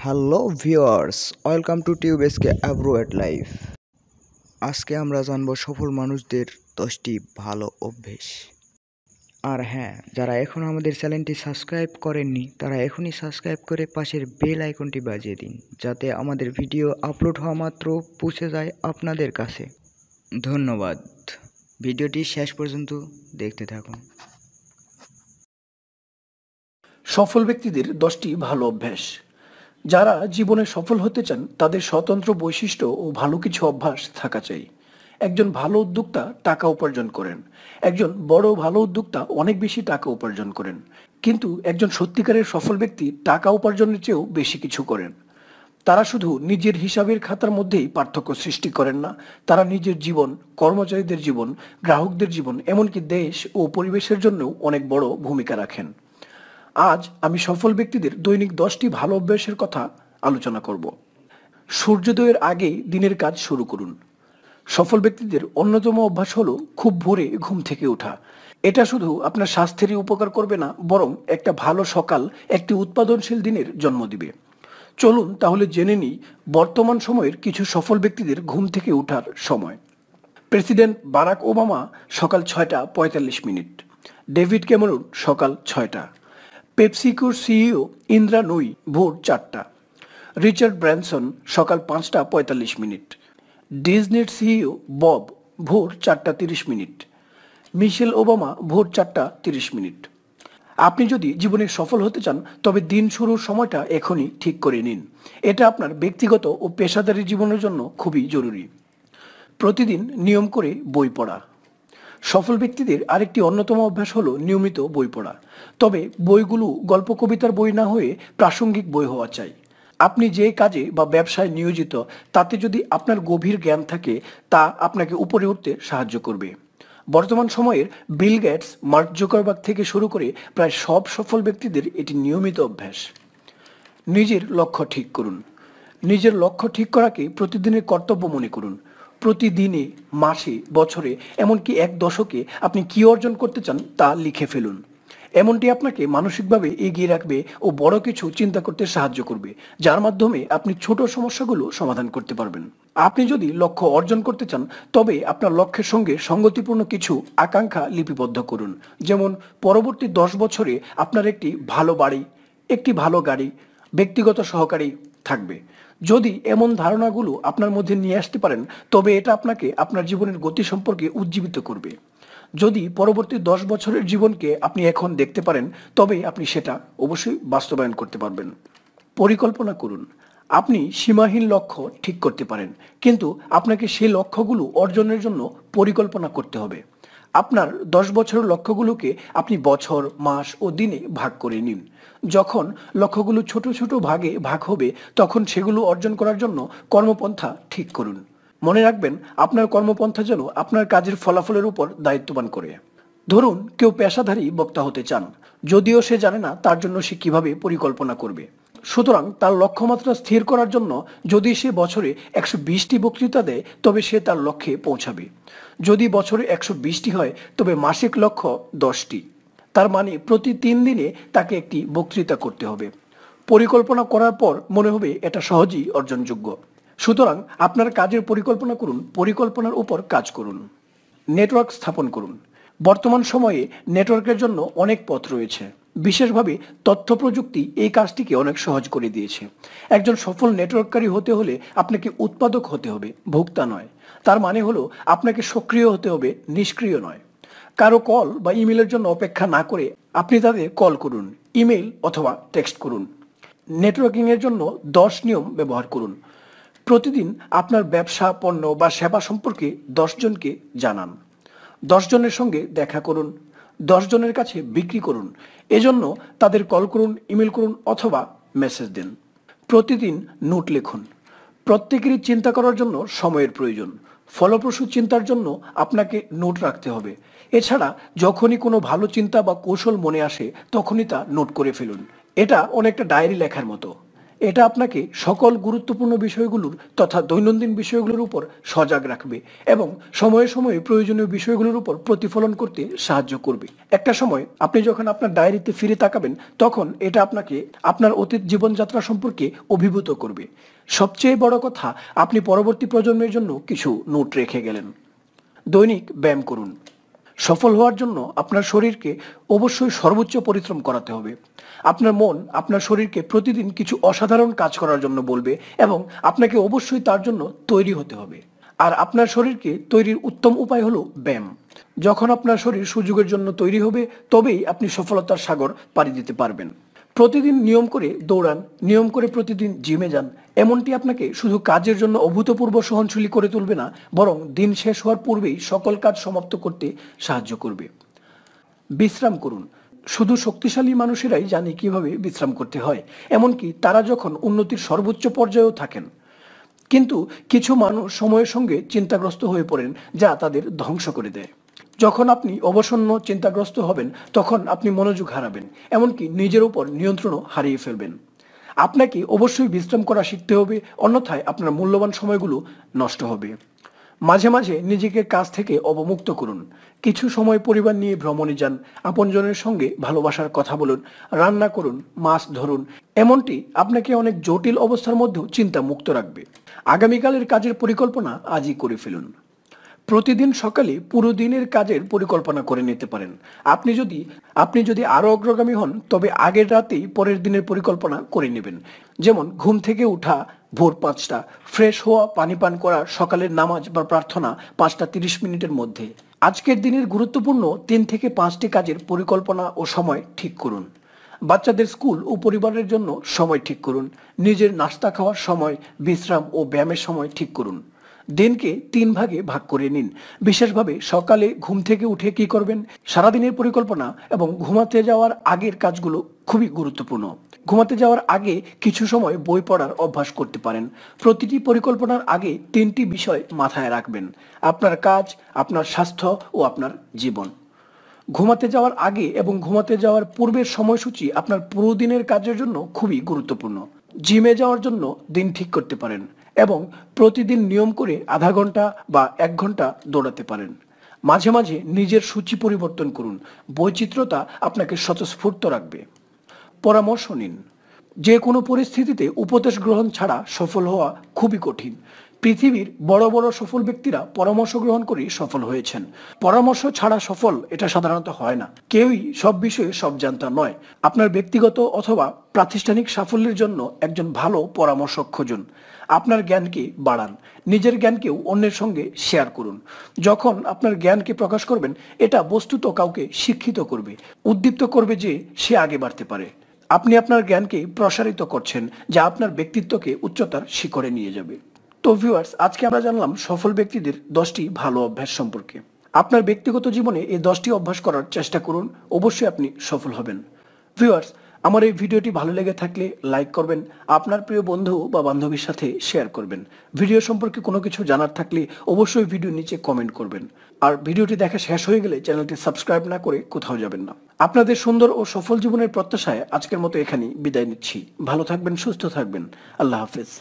Hello viewers, welcome to টিউবেসকে abroad life. আজকে আমরা জানবো সফল মানুষদের 10টি ভালো অভ্যেস। আর হ্যাঁ, যারা এখনও আমাদের চ্যানেলটি সাবস্ক্রাইব করেননি তারা এখনই সাবস্ক্রাইব করে পাশের বেল আইকনটি বাজিয়ে দিন, যাতে আমাদের ভিডিও আপলোড হওয়া মাত্র পৌঁছে যায় আপনাদের কাছে। ধন্যবাদ। ভিডিওটি শেষ পর্যন্ত দেখতে থাকুন। সফল ব্যক্তিদের 10টি ভালো অভ্যাস। যারা জীবনে সফল হতে চান তাদের স্বতন্ত্র বৈশিষ্ট্য ও ভালো কিছু অভ্যাস থাকা চাই। একজন ভালো উদ্যোক্তা টাকা উপার্জন করেন। একজন বড় ভালো উদ্যোক্তা অনেক বেশি টাকা উপার্জন করেন। কিন্তু একজন সত্যিকারের সফল ব্যক্তি টাকা উপার্জনের চেয়েও বেশি কিছু করেন। তারা শুধু নিজের হিসাবের খাতার মধ্যেই পার্থক্য সৃষ্টি করেন না, তারা নিজের জীবন, কর্মচারীদের জীবন, গ্রাহকদের জীবন, এমনকি দেশ ও পরিবেশের জন্যও অনেক বড় ভূমিকা রাখেন। আজ আমি সফল ব্যক্তিদের দৈনিক 10টি ভালো অভ্যাসের কথা আলোচনা করব। সূর্যোদয়ের আগেই দিনের কাজ শুরু করুন। সফল ব্যক্তিদের অন্যতম অভ্যাস হলো খুব ভোরে ঘুম থেকে ওঠা। এটা শুধু আপনার স্বাস্থ্যেরই উপকার করবে না, বরং একটা ভালো সকাল একটি উৎপাদনশীল দিনের জন্ম দিবে। চলুন তাহলে জেনে নিই বর্তমান সময়ের কিছু সফল ব্যক্তিদের ঘুম থেকে ওঠার সময়। প্রেসিডেন্ট বারাক ওবামা সকাল 6:45। ডেভিড ক্যামেরন সকাল 6টা। পেপসিকোর সিইও ইন্দ্রা নুই ভোর 4টা। রিচার্ড ব্র্যানসন সকাল 5:45। ডিজনির সিইও বব ভোর 4:30। মিশেল ওবামা ভোর 4:30। আপনি যদি জীবনে সফল হতে চান তবে দিন শুরুর সময়টা এখনই ঠিক করে নিন। এটা আপনার ব্যক্তিগত ও পেশাদারী জীবনের জন্য খুবই জরুরি। প্রতিদিন নিয়ম করে বই পড়া। সফল ব্যক্তিদের আরেকটি অন্যতম অভ্যাস হলো নিয়মিত বই পড়া। তবে বইগুলো গল্প কবিতার বই না হয়ে প্রাসঙ্গিক বই হওয়া চাই। আপনি যে কাজে বা ব্যবসায় নিয়োজিত তাতে যদি আপনার গভীর জ্ঞান থাকে তা আপনাকে উপরে উঠতে সাহায্য করবে। বর্তমান সময়ের বিল গেটস, মার্ক জুকারবার্গ থেকে শুরু করে প্রায় সব সফল ব্যক্তিদের এটি নিয়মিত অভ্যাস। নিজের লক্ষ্য ঠিক করুন। নিজের লক্ষ্য ঠিক করাকে প্রতিদিনের কর্তব্য মনে করুন। প্রতিদিনে, মাসে, বছরে, এমনকি এক দশকে আপনি কী অর্জন করতে চান তা লিখে ফেলুন। এমনটি আপনাকে মানসিকভাবে এগিয়ে রাখবে ও বড় কিছু চিন্তা করতে সাহায্য করবে, যার মাধ্যমে আপনি ছোট সমস্যাগুলো সমাধান করতে পারবেন। আপনি যদি লক্ষ্য অর্জন করতে চান তবে আপনার লক্ষ্যের সঙ্গে সঙ্গতিপূর্ণ কিছু আকাঙ্ক্ষা লিপিবদ্ধ করুন। যেমন পরবর্তী 10 বছরে আপনার একটি ভালো বাড়ি, একটি ভালো গাড়ি, ব্যক্তিগত সহকারী থাকবে। যদি এমন ধারণাগুলো আপনার মধ্যে নিয়ে আসতে পারেন তবে এটা আপনাকে আপনার জীবনের গতি সম্পর্কে উজ্জীবিত করবে। যদি পরবর্তী 10 বছরের জীবনকে আপনি এখন দেখতে পারেন তবে আপনি সেটা অবশ্যই বাস্তবায়ন করতে পারবেন। পরিকল্পনা করুন। আপনি সীমাহীন লক্ষ্য ঠিক করতে পারেন, কিন্তু আপনাকে সেই লক্ষ্যগুলো অর্জনের জন্য পরিকল্পনা করতে হবে। আপনার 10 বছরের লক্ষ্যগুলোকে আপনি বছর, মাস ও দিনে ভাগ করে নিন। যখন লক্ষ্যগুলো ছোট ছোট ভাগে ভাগ হবে তখন সেগুলো অর্জন করার জন্য কর্মপন্থা ঠিক করুন। মনে রাখবেন, আপনার কর্মপন্থা যেন আপনার কাজের ফলাফলের উপর দায়িত্ববান করে। ধরুন কেউ পেশাদারী বক্তা হতে চান, যদিও সে জানে না তার জন্য সে কিভাবে পরিকল্পনা করবে। সুতরাং তার লক্ষ্যমাত্রা স্থির করার জন্য যদি সে বছরে 120টি বক্তৃতা দেয় তবে সে তার লক্ষ্যে পৌঁছাবে। যদি বছরে 120টি হয় তবে মাসিক লক্ষ্য 10টি। তার মানে প্রতি 3 দিনে তাকে একটি বক্তৃতা করতে হবে। পরিকল্পনা করার পর মনে হবে এটা সহজেই অর্জনযোগ্য। সুতরাং আপনার কাজের পরিকল্পনা করুন, পরিকল্পনার উপর কাজ করুন। নেটওয়ার্ক স্থাপন করুন। বর্তমান সময়ে নেটওয়ার্কের জন্য অনেক পথ রয়েছে। বিশেষভাবে তথ্য প্রযুক্তি এই কাজটিকে অনেক সহজ করে দিয়েছে। একজন সফল নেটওয়ার্ককারী হতে হলে আপনাকে উৎপাদক হতে হবে, ভোক্তা নয়। তার মানে হলো আপনাকে সক্রিয় হতে হবে, নিষ্ক্রিয় নয়। কারো কল বা ইমেলের জন্য অপেক্ষা না করে আপনি তাদের কল করুন, ইমেল অথবা টেক্সট করুন। নেটওয়ার্কিংয়ের জন্য 10 নিয়ম ব্যবহার করুন। প্রতিদিন আপনার ব্যবসা, পণ্য বা সেবা সম্পর্কে 10 জনকে জানান। 10 জনের সঙ্গে দেখা করুন, 10 জনের কাছে বিক্রি করুন। এজন্য তাদের কল করুন, ইমেল করুন অথবা মেসেজ দিন। প্রতিদিন নোট লিখুন। প্রত্যেকেরই চিন্তা করার জন্য সময়ের প্রয়োজন। ফলপ্রসূ চিন্তার জন্য আপনাকে নোট রাখতে হবে। এছাড়া যখনই কোনো ভালো চিন্তা বা কৌশল মনে আসে তখনই তা নোট করে ফেলুন। এটা অনেকটা ডায়েরি লেখার মতো। এটা আপনাকে সকল গুরুত্বপূর্ণ বিষয়গুলোর তথা দৈনন্দিন বিষয়গুলোর উপর সজাগ রাখবে এবং সময়ে সময়ে প্রয়োজনীয় বিষয়গুলোর উপর প্রতিফলন করতে সাহায্য করবে। একটা সময় আপনি যখন আপনার ডায়েরিতে ফিরে তাকাবেন, তখন এটা আপনাকে আপনার অতীত জীবনযাত্রা সম্পর্কে অভিভূত করবে। সবচেয়ে বড় কথা, আপনি পরবর্তী প্রজন্মের জন্য কিছু নোট রেখে গেলেন। দৈনিক ব্যায়াম করুন। সফল হওয়ার জন্য আপনার শরীরকে অবশ্যই সর্বোচ্চ পরিশ্রম করাতে হবে। আপনার মন আপনার শরীরকে প্রতিদিন কিছু অসাধারণ কাজ করার জন্য বলবে এবং আপনাকে অবশ্যই তার জন্য তৈরি হতে হবে। আর আপনার শরীরকে তৈরির উত্তম উপায় হলো ব্যায়াম। যখন আপনার শরীর সুযোগের জন্য তৈরি হবে, তবেই আপনি সফলতার সাগর পাড়ি দিতে পারবেন। প্রতিদিন নিয়ম করে দৌড়ান, নিয়ম করে প্রতিদিন জিমে যান। এমনটি আপনাকে শুধু কাজের জন্য অভূতপূর্ব সহনশীলী করে তুলবে না, বরং দিন শেষ হওয়ার পূর্বেই সকল কাজ সমাপ্ত করতে সাহায্য করবে। বিশ্রাম করুন। শুধু শক্তিশালী মানুষেরাই জানে কিভাবে বিশ্রাম করতে হয়, এমনকি তারা যখন উন্নতির সর্বোচ্চ পর্যায়েও থাকেন। কিন্তু কিছু মানুষ সময়ের সঙ্গে চিন্তাগ্রস্ত হয়ে পড়েন, যা তাদের ধ্বংস করে দেয়। যখন আপনি অবসন্ন চিন্তাগ্রস্ত হবেন, তখন আপনি মনোযোগ হারাবেন, এমনকি নিজের উপর নিয়ন্ত্রণও হারিয়ে ফেলবেন। আপনাকে অবশ্যই বিশ্রাম করা শিখতে হবে, অন্যথায় আপনার মূল্যবান সময়গুলো নষ্ট হবে। মাঝে মাঝে নিজেকে কাজ থেকে অবমুক্ত করুন। কিছু সময় পরিবার নিয়ে ভ্রমণে যান, আপনজনের সঙ্গে ভালোবাসার কথা বলুন, রান্না করুন, মাছ ধরুন। এমনটি আপনাকে অনেক জটিল অবস্থার মধ্যেও চিন্তা মুক্ত রাখবে। আগামীকালের কাজের পরিকল্পনা আজই করে ফেলুন। প্রতিদিন সকালে পুরো দিনের কাজের পরিকল্পনা করে নিতে পারেন। আপনি যদি আরো অগ্রগামী হন, তবে আগের রাতেই পরের দিনের পরিকল্পনা করে নেবেন। যেমন ঘুম থেকে উঠা ভোর 5টা, ফ্রেশ হওয়া, পানি পান করা, সকালের নামাজ বা প্রার্থনা 5টা 30 মিনিটের মধ্যে। আজকের দিনের গুরুত্বপূর্ণ 3 থেকে 5টি কাজের পরিকল্পনা ও সময় ঠিক করুন। বাচ্চাদের স্কুল ও পরিবারের জন্য সময় ঠিক করুন। নিজের নাস্তা খাওয়ার সময়, বিশ্রাম ও ব্যায়ামের সময় ঠিক করুন। দিনকে 3 ভাগে ভাগ করে নিন। বিশেষভাবে সকালে ঘুম থেকে উঠে কি করবেন, সারাদিনের পরিকল্পনা এবং ঘুমাতে যাওয়ার আগের কাজগুলো খুবই গুরুত্বপূর্ণ। ঘুমাতে যাওয়ার আগে কিছু সময় বই পড়ার অভ্যাস করতে পারেন। প্রতিটি পরিকল্পনার আগে 3টি বিষয় মাথায় রাখবেন: আপনার কাজ, আপনার স্বাস্থ্য ও আপনার জীবন। ঘুমাতে যাওয়ার আগে এবং ঘুমাতে যাওয়ার পূর্বের সময়সূচি আপনার পুরো দিনের কাজের জন্য খুবই গুরুত্বপূর্ণ। জিমে যাওয়ার জন্য দিন ঠিক করতে পারেন এবং প্রতিদিন নিয়ম করে আধা ঘন্টা বা 1 ঘন্টা দৌড়াতে পারেন। মাঝে মাঝে নিজের সূচি পরিবর্তন করুন। বৈচিত্র্যতা আপনাকে স্বতঃস্ফূর্ত রাখবে। পরামর্শ নিন। যে কোনো পরিস্থিতিতে উপদেশ গ্রহণ ছাড়া সফল হওয়া খুবই কঠিন। পৃথিবীর বড় বড় সফল ব্যক্তিরা পরামর্শ গ্রহণ করে সফল হয়েছেন। পরামর্শ ছাড়া সফল এটা সাধারণত হয় না। কেউই সব বিষয়ে সব জানতা নয়। আপনার ব্যক্তিগত অথবা প্রাতিষ্ঠানিক সাফল্যের জন্য একজন ভালো পরামর্শক খুঁজুন। আপনার জ্ঞানকে বাড়ান, নিজের জ্ঞানকেও অন্যের সঙ্গে শেয়ার করুন। যখন আপনার জ্ঞানকে প্রকাশ করবেন, এটা বস্তুত কাউকে শিক্ষিত করবে, উদ্দীপ্ত করবে যে সে আগে বাড়তে পারে। আপনি আপনার জ্ঞানকে প্রসারিত করছেন, যা আপনার ব্যক্তিত্বকে উচ্চতার শিখরে নিয়ে যাবে। তো ভিউয়ার্স, আজকে আমরা জানলাম সফল ব্যক্তিদের 10টি ভালো অভ্যাস সম্পর্কে। আপনার ব্যক্তিগত জীবনে এই 10টি অভ্যাস করার চেষ্টা করুন, অবশ্যই আপনি সফল হবেন। ভিউয়ার্স, আমার এই ভিডিওটি ভালো লেগে থাকলে লাইক করবেন, আপনার প্রিয় বন্ধু বা বান্ধবীর সাথে শেয়ার করবেন। ভিডিও সম্পর্কে কোনো কিছু জানার থাকলে অবশ্যই ভিডিও নিচে কমেন্ট করবেন। আর ভিডিওটি দেখা শেষ হয়ে গেলে চ্যানেলটি সাবস্ক্রাইব না করে কোথাও যাবেন না। আপনাদের সুন্দর ও সফল জীবনের প্রত্যাশায় আজকের মতো এখানেই বিদায় নিচ্ছি। ভালো থাকবেন, সুস্থ থাকবেন। আল্লাহ হাফেজ।